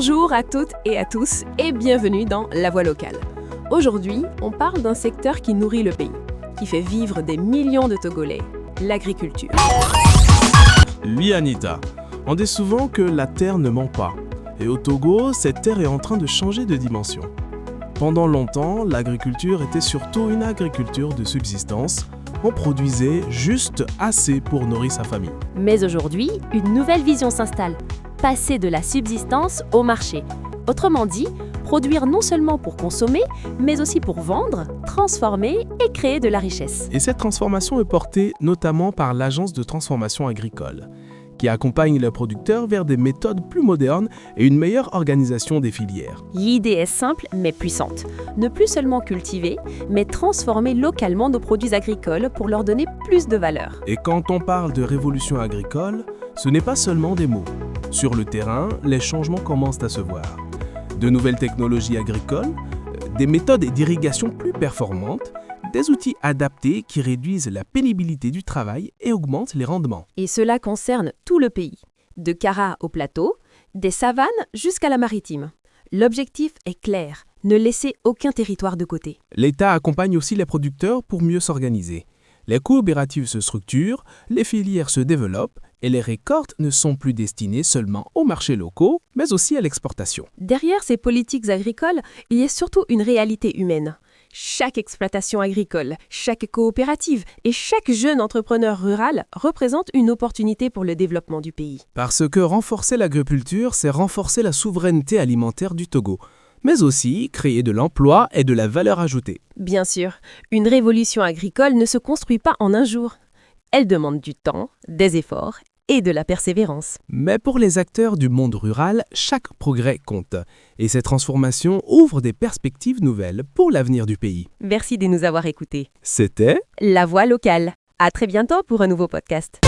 Bonjour à toutes et à tous et bienvenue dans La Voix locale. Aujourd'hui, on parle d'un secteur qui nourrit le pays, qui fait vivre des millions de Togolais, l'agriculture. Oui Anita, on dit souvent que la terre ne ment pas. Et au Togo, cette terre est en train de changer de dimension. Pendant longtemps, l'agriculture était surtout une agriculture de subsistance. On produisait juste assez pour nourrir sa famille. Mais aujourd'hui, une nouvelle vision s'installe. Passer de la subsistance au marché. Autrement dit, produire non seulement pour consommer, mais aussi pour vendre, transformer et créer de la richesse. Et cette transformation est portée notamment par l'Agence de transformation agricole, qui accompagne les producteurs vers des méthodes plus modernes et une meilleure organisation des filières. L'idée est simple mais puissante. Ne plus seulement cultiver, mais transformer localement nos produits agricoles pour leur donner plus de valeur. Et quand on parle de révolution agricole, ce n'est pas seulement des mots. Sur le terrain, les changements commencent à se voir. De nouvelles technologies agricoles, des méthodes d'irrigation plus performantes, des outils adaptés qui réduisent la pénibilité du travail et augmentent les rendements. Et cela concerne tout le pays, de Kara au plateau, des savanes jusqu'à la maritime. L'objectif est clair, ne laisser aucun territoire de côté. L'État accompagne aussi les producteurs pour mieux s'organiser. Les coopératives se structurent, les filières se développent et les récoltes ne sont plus destinées seulement aux marchés locaux, mais aussi à l'exportation. Derrière ces politiques agricoles, il y a surtout une réalité humaine. Chaque exploitation agricole, chaque coopérative et chaque jeune entrepreneur rural représente une opportunité pour le développement du pays. Parce que renforcer l'agriculture, c'est renforcer la souveraineté alimentaire du Togo, mais aussi créer de l'emploi et de la valeur ajoutée. Bien sûr, une révolution agricole ne se construit pas en un jour. Elle demande du temps, des efforts et de la persévérance. Mais pour les acteurs du monde rural, chaque progrès compte. Et ces transformations ouvrent des perspectives nouvelles pour l'avenir du pays. Merci de nous avoir écoutés. C'était La Voix locale. À très bientôt pour un nouveau podcast.